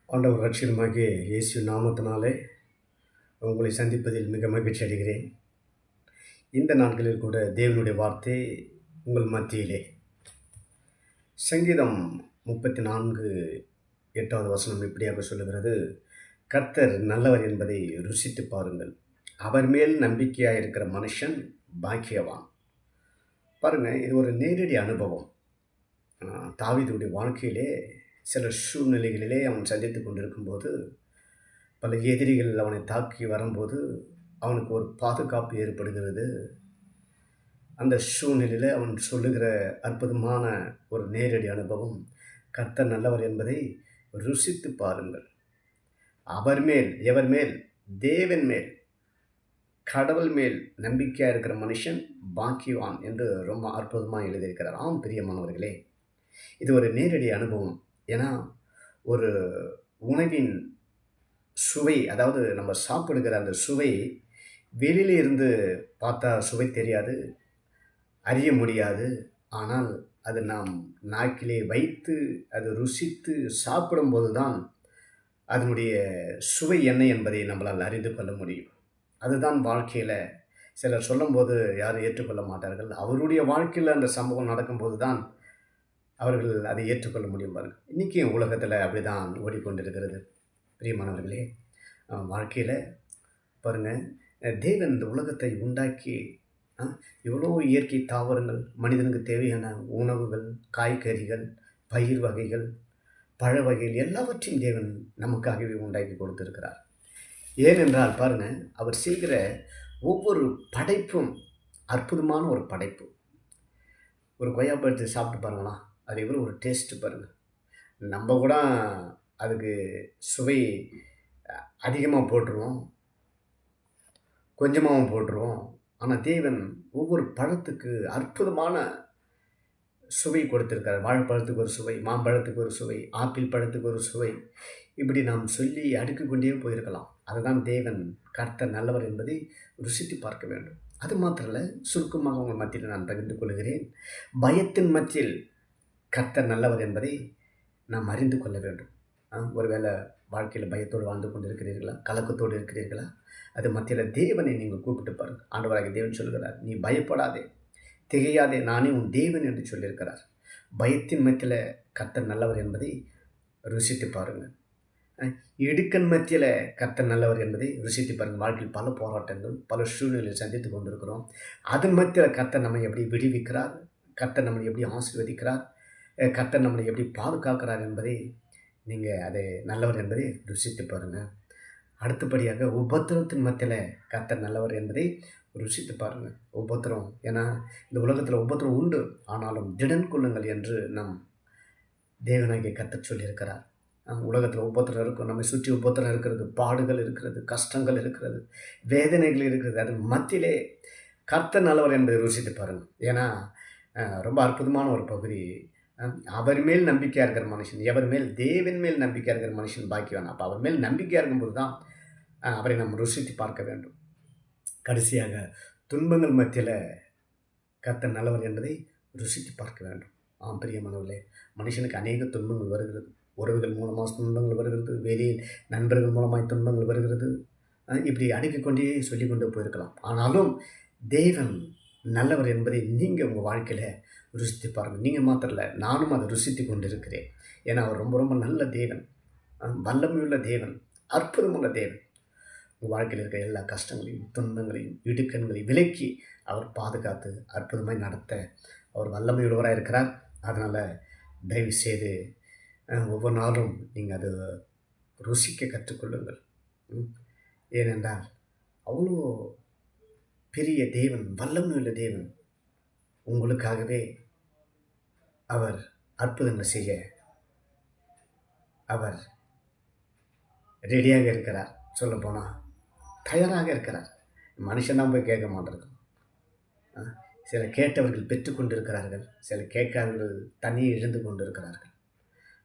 ஆண்டவர் ரட்சகருமாகிய இயேசு நாமத்தினாலே உங்களை சந்திப்பதில் மிக மகிழ்ச்சி அடைகிறேன். இந்த நாட்களில் கூட தேவனுடைய வார்த்தை உங்கள் மத்தியிலே. சங்கீதம் 34:8 வசனம் இப்படியாக சொல்லுகிறது, கர்த்தர் நல்லவர் என்பதை ருசித்து பாருங்கள், அவர் மேல் நம்பிக்கையாக இருக்கிற மனுஷன் பாக்கியவான். பாருங்க, இது ஒரு நேரடி அனுபவம். தாவீதுடைய வாழ்க்கையிலே சில சூழ்நிலைகளிலே அவன் சந்தித்து கொண்டிருக்கும்போது, பல எதிரிகள் அவனை தாக்கி வரும்போது அவனுக்கு ஒரு பாதுகாப்பு ஏற்படுகிறது. அந்த சூழ்நிலையில் அவன் சொல்லுகிற அற்புதமான ஒரு நேரடி அனுபவம், கர்த்தர் நல்லவர் என்பதை ருசித்து பாருங்கள், அவர் மேல், எவர் மேல்? தேவன் மேல், கடவுள் மேல் நம்பிக்கையாக இருக்கிற மனுஷன் பாக்கியவான் என்று ரொம்ப அற்புதமாக எழுதியிருக்கிறார். ஆம் பிரியமானவர்களே, இது ஒரு நேரடி அனுபவம். ஏன்னா ஒரு உணவின் சுவை, அதாவது நம்ம சாப்பிடுகிற அந்த சுவை வெளியில இருந்து பார்த்தா சுவை தெரியாது, அறிய முடியாது. ஆனால் அது நாம் நாக்கிலே வைத்து அது ருசித்து சாப்பிடும்போது தான் அதனுடைய சுவை என்ன என்பதை நம்மளால் அறிந்து கொள்ள முடியும். அதுதான் வாழ்க்கையில் சிலர் சொல்லும்போது யாரும் ஏற்றுக்கொள்ள மாட்டார்கள். அவருடைய வாழ்க்கையில் அந்த சம்பவம் நடக்கும்போது தான் அவர்கள் அதை ஏற்றுக்கொள்ள முடியும். பாருங்கள், இன்றைக்கி உலகத்தில் அப்படி தான் ஓடிக்கொண்டிருக்கிறது பிரியமானவர்களே. வாழ்க்கையில் பாருங்கள், தேவன் இந்த உலகத்தை உண்டாக்கி எவ்வளோ இயற்கை தாவரங்கள், மனிதனுக்கு தேவையான உணவுகள், காய்கறிகள், பயிர் வகைகள், பழ வகைகள் எல்லாவற்றையும் தேவன் நமக்காகவே உண்டாக்கி கொடுத்திருக்கிறார். ஏனென்றால் பாருங்கள், அவர் செய்கிற ஒவ்வொரு படைப்பும் அற்புதமான ஒரு படைப்பு. ஒரு கொய்யாப்பழத்தை சாப்பிட்டு பாருங்களா, அது எவ்வளோ ஒரு டேஸ்ட்டு பாருங்கள். நம்ம கூட அதுக்கு சுவை அதிகமாக போட்டுருவோம், கொஞ்சமாகவும் போட்டுருவோம். ஆனால் தேவன் ஒவ்வொரு பழத்துக்கு அற்புதமான சுவை கொடுத்திருக்கார். வாழைப்பழத்துக்கு ஒரு சுவை, மாம்பழத்துக்கு ஒரு சுவை, ஆப்பிள் பழத்துக்கு ஒரு சுவை, இப்படி நாம் சொல்லி அடுக்கி கொண்டே போயிருக்கலாம். அதுதான் தேவன் கர்த்தர் நல்லவர் என்பதை ருசித்து பார்க்க வேண்டும். அது மாத்திரம் இல்லை, சுருக்கமாக உங்கள் மத்தியில் நான் பகிர்ந்து கொள்கிறேன். பயத்தின் மத்தியில் கர்த்தர் நல்லவர் என்பதை நாம் அறிந்து கொள்ள வேண்டும். ஒருவேளை வாழ்க்கையில் பயத்தோடு வாழ்ந்து கொண்டு இருக்கிறீர்களா, கலக்கத்தோடு இருக்கிறீர்களா? அது மத்தியில் தேவனை நீங்கள் கூப்பிட்டு பாருங்கள். ஆண்டவராகிய தேவன் சொல்கிறார், நீ பயப்படாதே, திகையாதே, நானே உன் தேவன் என்று சொல்லியிருக்கிறார். பயத்தின் மத்தியில் கர்த்தர் நல்லவர் என்பதை ருசித்து பாருங்கள். இடுக்கன் மத்தியில் கர்த்தர் நல்லவர் என்பதை ருசித்து பாருங்கள். வாழ்க்கையில் பல போராட்டங்கள், பல சூழ்நிலையை சந்தித்து கொண்டிருக்கிறோம். அதன் மத்தியில் கர்த்தர் நம்மை எப்படி விடுவிக்கிறார், கர்த்தர் நம்மை எப்படி ஆசீர்வதிக்கிறார், கர்த்தர் நம்மை எப்படி பாதுகாக்கிறார் என்பதை நீங்கள் அதை நல்லவர் என்பதை ருசித்து பாருங்கள். அடுத்தபடியாக உபத்திரத்தின் மத்தியில் கர்த்தர் நல்லவர் என்பதை ருசித்து பாருங்கள். உபத்திரம், ஏன்னா இந்த உலகத்தில் உபத்திரம் உண்டு, ஆனாலும் திடன் கொள்ளுங்கள் என்று நம் தேவனாகிய கர்த்தர் சொல்லியிருக்கிறார். உலகத்தில் உபத்திரம் இருக்கும், நம்மை சுற்றி உபத்திரம் இருக்கிறது, பாடுகள் இருக்கிறது, கஷ்டங்கள் இருக்கிறது, வேதனைகள் இருக்கிறது. அதன் மத்தியிலே கர்த்தர் நல்லவர் என்பதை ருசித்து பாருங்கள். ஏன்னா ரொம்ப அற்புதமான ஒரு பகுதி. அவர் மேல் நம்பிக்கையாக இருக்கிற மனுஷன், எவர் மேல்? தேவன் மேல் நம்பிக்கையாக இருக்கிற மனுஷன் பாக்கியவான். அப்போ அவர் மேல் நம்பிக்கையாக இருக்கும்போது தான் அவரை நாம் ருசித்து பார்க்க வேண்டும். கடைசியாக துன்பங்கள் மத்தியில் கர்த்தர் நல்லவர் என்பதை ருசித்து பார்க்க வேண்டும். பிரியமானவர்களே, மனுஷனுக்கு அநேக துன்பங்கள் வருகிறது. உறவுகள் மூலமாக துன்பங்கள் வருகிறது, வெளியில் நண்பர்கள் மூலமாக துன்பங்கள் வருகிறது. இப்படி அடுக்கிக்கொண்டே சொல்லி கொண்டு போயிருக்கலாம். ஆனாலும் தேவன் நல்லவர் என்பதை நீங்கள் உங்கள் வாழ்க்கையில் ருசித்து பாருங்கள். நீங்கள் மாத்திரம் இல்லை, நானும் அதை ருசித்து கொண்டு இருக்கிறேன். ஏன்னா அவர் ரொம்ப ரொம்ப நல்ல தேவன், வல்லமையுள்ள தேவன், அற்புதமுள்ள தேவன். உங்கள் வாழ்க்கையில் இருக்கிற எல்லா கஷ்டங்களையும், துன்பங்களையும், இடுக்கண்களையும் விலக்கி அவர் பாதுகாத்து அற்புதமாக நடத்த அவர் வல்லமையுள்ளவராக இருக்கிறார். அதனால் தயவு செய்து ஒவ்வொரு நாளும் நீங்கள் அதை ருசிக்க கற்றுக்கொள்ளுங்கள். ஏனென்றால் அவ்வளோ பெரிய தேவன், வல்லமையுள்ள தேவன், உங்களுக்காகவே அவர் அற்புதங்கள் செய்ய அவர் ரெடியாக இருக்கிறார். சொல்லப்போனால் தயாராக இருக்கிறார். மனுஷன்தான் போய் கேட்க மாட்டிருக்கோம். சில கேட்டவர்கள் பெற்றுக்கொண்டு இருக்கிறார்கள், சில கேட்காதவர்கள் தனியே இழந்து கொண்டு இருக்கிறார்கள்.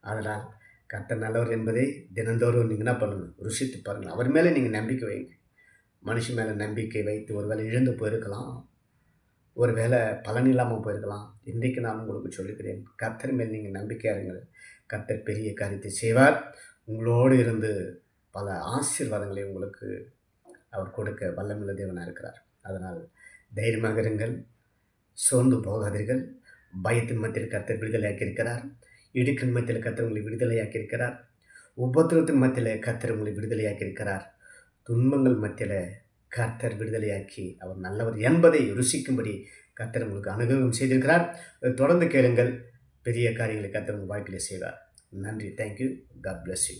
அதனால் கர்த்தர் நல்லவர் என்பதை தினந்தோறும் நீங்கள் என்ன பண்ணுங்கள், ருசித்து பாருங்கள். அவர் மேலே நீங்கள் நம்பிக்கை வைங்க. மனுஷன் மேலே நம்பிக்கை வைத்து ஒரு வேளை இழந்து போயிருக்கலாம், ஒரு வேளை பலன் இல்லாமல் போயிருக்கலாம். இன்றைக்கு நான் உங்களுக்கு சொல்லுகிறேன், கர்த்தர் மேல் நீங்கள் நம்பிக்கையாக இருங்கள். கர்த்தர் பெரிய காரியத்தை செய்வார். உங்களோடு இருந்து பல ஆசீர்வாதங்களை உங்களுக்கு அவர் கொடுக்க வல்லமையுள்ள தேவனாக இருக்கிறார். அதனால் தைரியமாக இருங்கள், சோர்ந்து போகாதீர்கள். பயத்தின் மத்தியில் கர்த்தர் விடுதலையாக்கி இருக்கிறார். இடுக்கின் மத்தியில் கர்த்தர் உங்களை விடுதலையாக்கி இருக்கிறார். உபத்திரவத்தின் மத்தியில் கர்த்தர் உங்களை விடுதலையாக்கி இருக்கிறார். துன்பங்கள் மத்தியில் கர்த்தர் விடுதலையாக்கி அவர் நல்லவர் என்பதை ருசிக்கும்படி கர்த்தர் உங்களுக்கு அனுகிரகம் செய்திருக்கிறார். தொடர்ந்து கேளுங்கள், பெரிய காரியங்களை கர்த்தர் உங்கள் வாழ்க்கையில் செய்வார். நன்றி. தேங்க்யூ. God bless you.